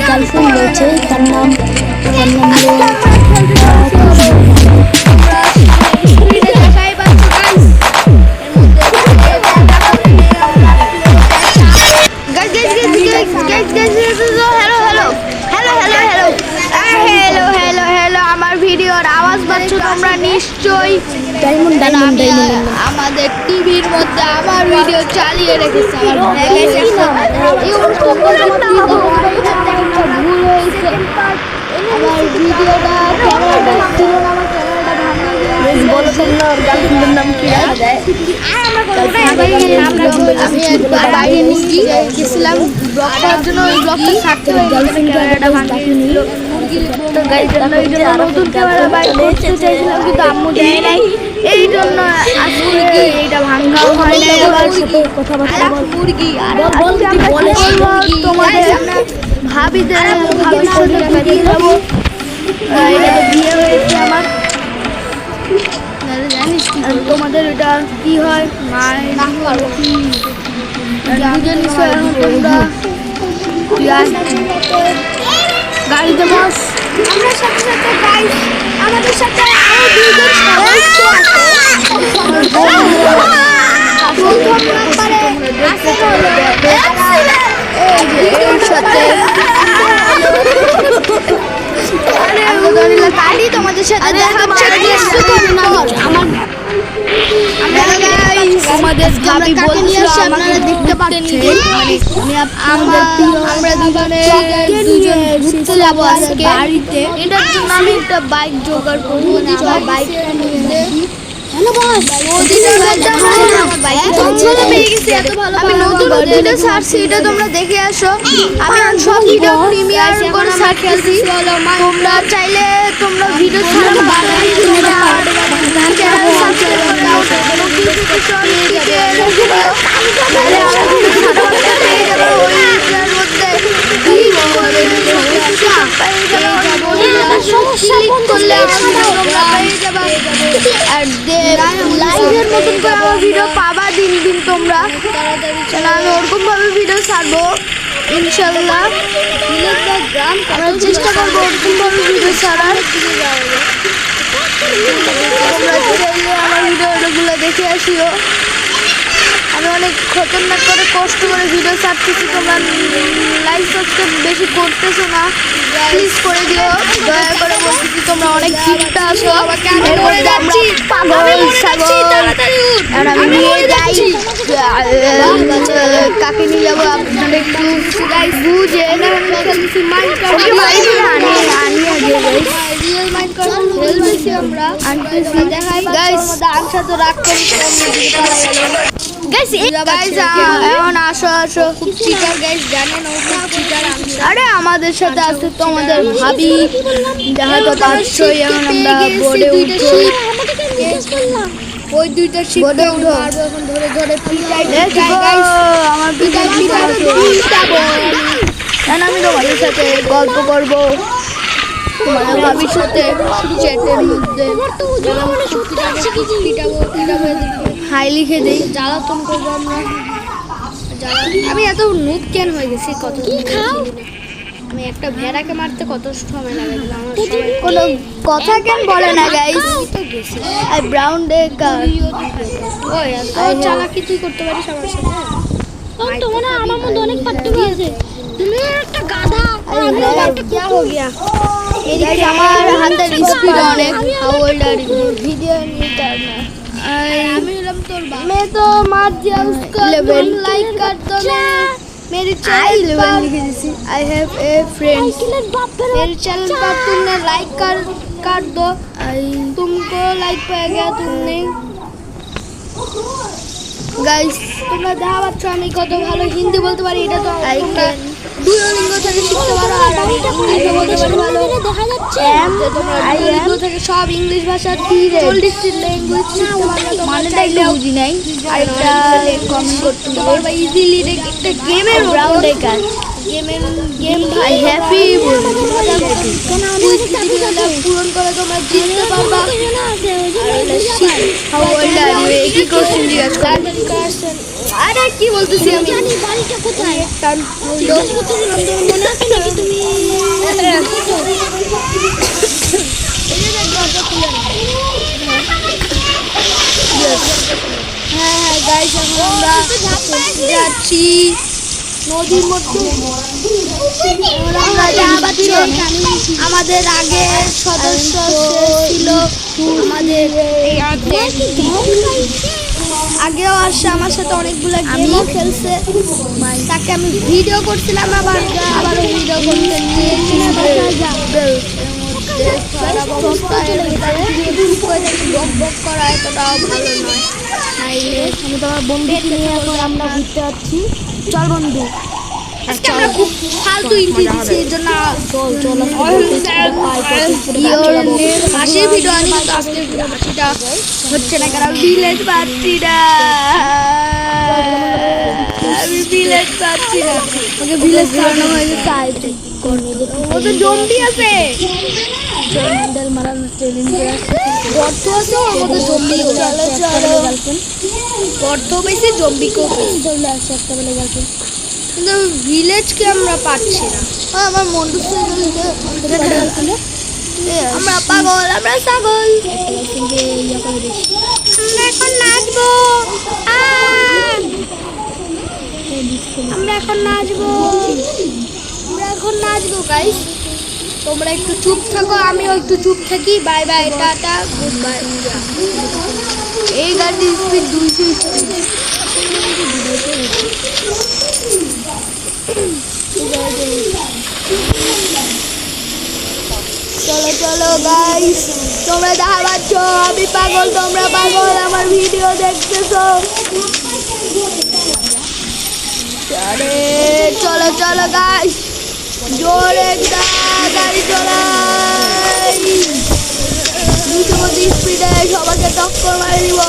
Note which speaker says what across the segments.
Speaker 1: Girlfriend রয়েছে, তার নাম
Speaker 2: আমার ভিডিওর আওয়াজ পাচ্ছ তোমরা নিশ্চয়ই। আমাদের টিভির মধ্যে আমার ভিডিও চালিয়ে রেখেছে। আমার ভিডিওটা আমি একবার বাইরে গেছিলাম ব্লগ করার জন্য, ওই ব্লগটা ছাড়তে ক্যামেরাটা ভাঙিয়েছিল। তো নতুন ক্যামেরা বাইরে করতে চাইছিলাম কিন্তু আম্মু দেয় নাই, এই জন্য আজকে এইটা ভাঙাও হয় না। মুরগি তোমাদের ভাবিদের ভবিষ্যতে দিয়ে যাবো। এটা বিয়ে হয়েছে আমার, তোমাদের এটা কি হয় মায়ের তোমরা গাড়িতে বস। আমরা সাথে সাথে গাইস আমাদের সাথে আরো দুইজন সদস্য আছে। প্রথম নম্বরে আছে হলো এর সাথে আলহামদুলিল্লাহ তাই তোমাদের সাথে দেখা হচ্ছে। আমাদের ভাবি বলছিল আপনারা দেখতে পাচ্ছেন আমরা দুজনে ঘুরতে যাবো আজকে বাড়িতে। এটার জন্য আমি একটা বাইক জোগাড় করবো, বাইকটা নিয়ে আমি নতুন ভিডিও ছাড়ছি, এটা তোমরা দেখে আসো। আমি সব ভিডিও প্রিমিয়ার করে ছাড়তেছি, তোমরা চাইলে তোমরা ভিডিও ছাড়তে পারো। লাইভের মতন করে আমার ভিডিও পাবা দিন দিন তোমরা। আমি ওরকম ভাবে ভিডিও ছাড়বো ইনশাল্লাহ। আমরা চেষ্টা করবো ওরকম ভাবে ভিডিও ছাড়ার। তোমরা চাইলে আমার ভিডিওগুলো দেখে আসিও। আমি অনেক খতরনাক করে কষ্ট করে ভিডিও ছাড়তেছি, তোমরা লাইক সাবস্ক্রাইব বেশি করতেছো না, প্লিজ করে দিও দয়া করে বলতেছি। তোমরা অনেক গিফটটা আসো, যাচ্ছি পাগল ছাগল আর আমি নিয়ে যাই কাকে নিয়ে যাবো আপনারা একটু বুঝে আরে আমাদের সাথে আছে তোমাদের ভাবি, দেখা তো পাচ্ছই। এখন আমরা বোর্ডে উঠছি, ওই দুইটা বোর্ডে উঠো, এখন ধরে ধরে আমি তোমাদের সাথে গল্প করবো, তোমাদের ভাবির সাথে চ্যাটের মধ্যে হাই লিখে দিই, জ্বালাতন করবো আমরা। আমি এত নুব কেন হয়ে গেছি, কত খাও। আমি একটা ভেড়াকে মারতে কত সময় লাগে, আমার কোনো কথা কেন বলে না গাইস। আই ব্রাউন ডে কার ওই চালাকি তুই করতে পারিস আমার সাথে। তোমার আমার মধ্যে অনেক পার্থক্য আছে, তুমি একটা গাধা। আমি क्या हो गया এদিকে আমার হাতের স্পিড অনেক। How old are you? Video नहीं करना। আমি হলাম তোর বাপ। मैं तो मार दिया उसको, लाइक कर दो मेरे चैनल पर। आई हैव ए फ्रेंड, मेरे चैनल पर तुमने लाइक कर दो। तुमको लाइक पाया गया तुमने गाइस। তোমরা দেখা পাচ্ছ আমি কত ভালো হিন্দি বলতে পারি, এটা তো দুয়োলিঙ্গ থেকে শিখতে পারো। আর আমি এটা বলতে পারি ভালো, দেখা যাচ্ছে তোমরা দুয়োলিঙ্গ থেকে সব ইংলিশ ভাষা 40টি ল্যাঙ্গুয়েজ শিখতে পারো। মানেটা একটু বুঝি নাই, আর একটা কমেন্ট করতে পারবা ইজিলি। একটা গেমের ব্রাউন ডে কাজ গেম ভাই হ্যাপি পূরণ করে তোমরা জিততে পারবা। কি কোশ্চেন জিজ্ঞাসা আরে কি বলতেছি আমি
Speaker 1: বাড়িটা কোথায়
Speaker 2: হ্যাঁ গাইস আমরা যাচ্ছি নদীর মধ্যে। আমাদের আগে সদস্য ছিল আমাদের আগেও আসছে আমার সাথে অনেকগুলো গেমও খেলছে। তাকে আমি ভিডিও করছিলাম আবারও ভিডিও করতে বক করা এতটাও ভালো নয়।
Speaker 1: আমি তোমার বন্ধু নিয়ে এখন আমরা ঘুরতে যাচ্ছি। চল বন্ধু
Speaker 2: আজকে আমরা খুব ফালতু এন্ট্রি দিচ্ছি এর জন্য হাসির ভিডিও আনি কিন্তু আজকে হাসিটা হচ্ছে না কারণ ভিলেজ পাচ্ছি না। আমি ভিলেজ পাচ্ছি না ওকে ভিলেজ খাওয়ানো হয়েছে তাই ওদের জম্বি আছে গর্ত আছে ওর মধ্যে জম্বি গর্ত বেশি জম্বিকেও চলে আসছে একটা বেলা গেছে কিন্তু ভিলেজকে আমরা পাচ্ছি না। আমার বন্ধু আমরা পাগল আমরা ছাগল আমরা এখন নাচবো আমরা এখন নাচবো গাইস তোমরা একটু চুপ থাকো আমিও একটু চুপ থাকি। Bye bye tata good bye. এই গাড়ির স্পিড 200 চলো চলো গাইস তোমরা দেখা পাচ্ছ আমি পাগল তোমরা পাগল আমার ভিডিও দেখতেছো। আরে চলো চলো গাইস জোরে গাড়ি চলাই 200 স্পিডে সবাইকে টক্কর মারে দিব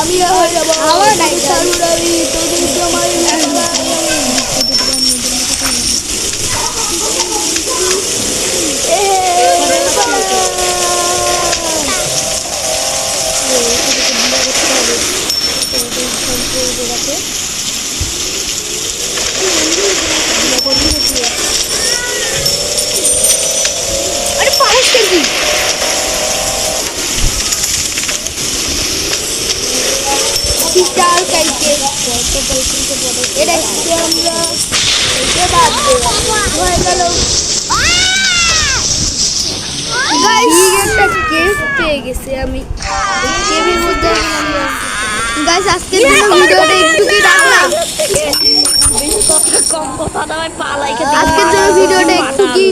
Speaker 2: আমি হয়ে যাবো রবি তোদের জমাই अरे पास कर दी चार करके এটা কি আমরা এটা বাদ দেব হয়ে গেল গাইস একটা কেস পেয়ে গেছি আমি কেবির মধ্যে গাইস আজকে ভিডিওটা একটু কি রাখলাম আজকের জন্য ভিডিওটা একটু কি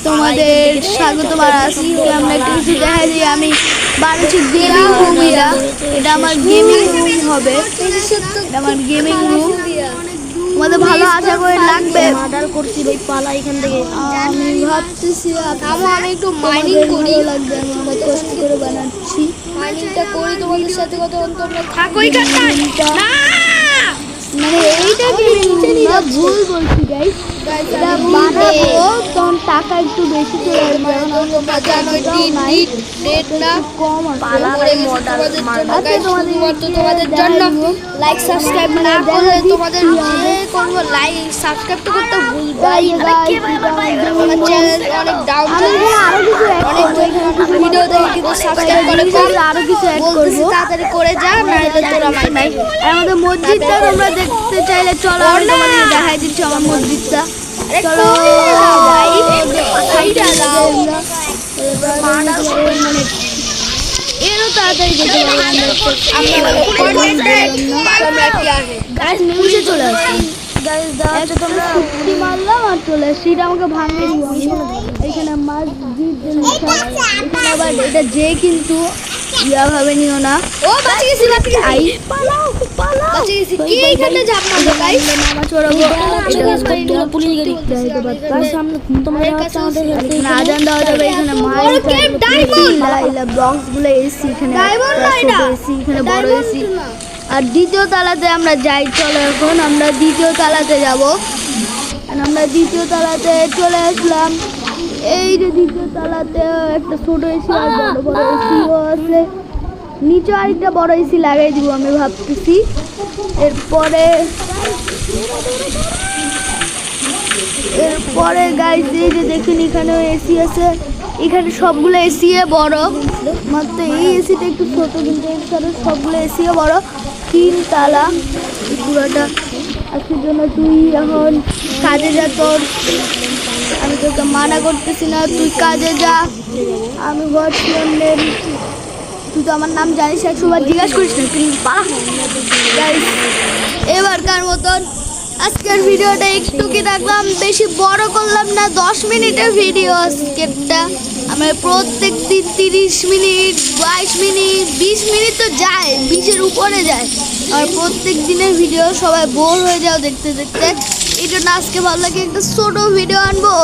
Speaker 2: তোমাদের স্বাগত জানাচ্ছি। আমরা একটু কিছু দেখাই দিই আমি বানাচ্ছি গেমিং রুম। এটা আমার গেমিং রুম হবে এটা আমার গেমিং রুম তোমাদের ভালো আশা করে লাগবে।
Speaker 1: মার্ডার করছি ভাই পালা এখান থেকে
Speaker 2: আমি ভাবতেছি আমি একটু মাইনিং করি লাগবে আমি কষ্ট করে বানাচ্ছি মাইনিংটা করি তোমাদের সাথে কত তোমরা থাকো এখানে না মানে এইটা কি না ভুল বলছি গাইস এটা বানাবো তখন টাকা একটু বেশি চলে আসবে তোমরা জানো ডেট না কম আছে তোমাদের জন্য লাইক সাবস্ক্রাইব না করলে তোমাদের যে করব লাইক সাবস্ক্রাইব তো করতে ভুলবাই না আমার চ্যানেল অনেক ডাউন চলছে অনেক ভিডিও দেখে কিন্তু সাবস্ক্রাইব করে কম আরো কিছু অ্যাড করব তাড়াতাড়ি করে যা নাইলে তোরা মাই আমাদের মসজিদটা তোমরা দেখতে চাইলে চলো আমি তোমাদের দেখাই দিচ্ছি আমার মসজিদটা চলো ভাই সাইডা দাও এরও তাড়াতাড়ি দেখতে আমরা কি আগে গাইস নিচে চলে আসি গাইস দাও তোমরা কুটি মারলাম আর চলে আসি এটা আমাকে ভাঙতে দিও এখানে মসজিদ এখানে আবার এটা যে কিন্তু ইয়া ভাবে নিও না ও বাঁচি গেছি আই পালাও বাঁচি গেছি কি এখানে যাব না গাইস মামা চড়াবো
Speaker 1: তোমরা পুলিশ গাড়ি তার সামনে তোমরা আমাদের
Speaker 2: এখানে আজান দেওয়া যাবে এখানে মাইক ডায়মন্ড ব্লকস গুলো এসি এখানে ডায়মন্ড না এটা এসি এখানে বড় এসি
Speaker 1: আর দ্বিতীয় তলাতে আমরা যাই, চলো এখন আমরা দ্বিতীয় তলাতে যাব। আমরা দ্বিতীয় তলাতে চলে আসলাম। এই যে দ্বিতীয় তলাতে একটা ছোট এসি আর বড় বড় এসিও আছে। নিচে আরেকটা বড় এসি লাগাই দিব আমি ভাবতেছি। এরপরে গাইস এই যে দেখুন এখানেও এসি আছে। এখানে সবগুলো এসি বড়, মাত্র এই এসিটা একটু ছোট, কিন্তু এখানে সবগুলো এসিও বড়। 3 তালা পুরোটা। আজকের জন্য তুই এখন কাজে যা, তোর আমি তোকে মানা করতেছি না, তুই কাজে যা। আমি বলছি তুই তো আমার নাম জানিস, 100 বার জিজ্ঞাসা করিস না, তুই গাইস এবারকার মতন আজকের ভিডিওটা একটু কি রাখলাম, বেশি বড় করলাম না, 10 মিনিটের ভিডিও আজকেরটা। আমরা প্রত্যেক দিন 30 মিনিট 22 মিনিট 20 মিনিট তো যায়, 20-এর উপরে যায়। আর প্রত্যেক দিনের ভিডিও সবাই বোর হয়ে যাও দেখতে দেখতে। এই জন্য আজকে ভালো লাগে একটা ছোট ভিডিও আনবো।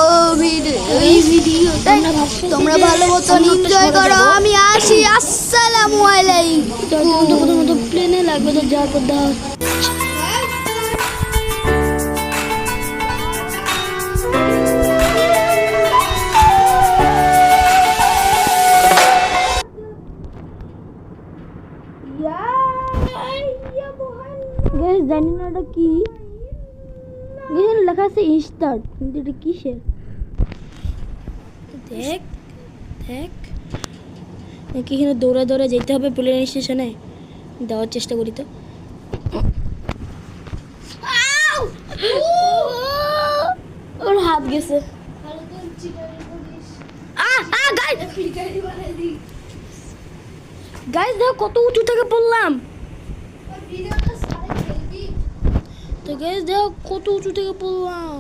Speaker 1: এই ভিডিওটা তোমরা ভালো মতন এনজয় করো। আমি আসি, আসসালামু আলাইকুম। প্লেনে লাগবে তো যা করতে হয়। গাইস জানি না এটা কি, গাইস লেখা আছে স্টার্ট, কিন্তু এটা কিসের?
Speaker 2: দেখ দেখ নাকি এখানে দৌড়ে দৌড়ে যেতে হবে প্লেন স্টেশনে। দেওয়ার চেষ্টা করি তো।
Speaker 1: ওর হাত গেছে।
Speaker 2: গাইস দেখো কত উঁচু থেকে পড়লাম। তো গাইস দেখো কত উঁচু থেকে পড়লাম।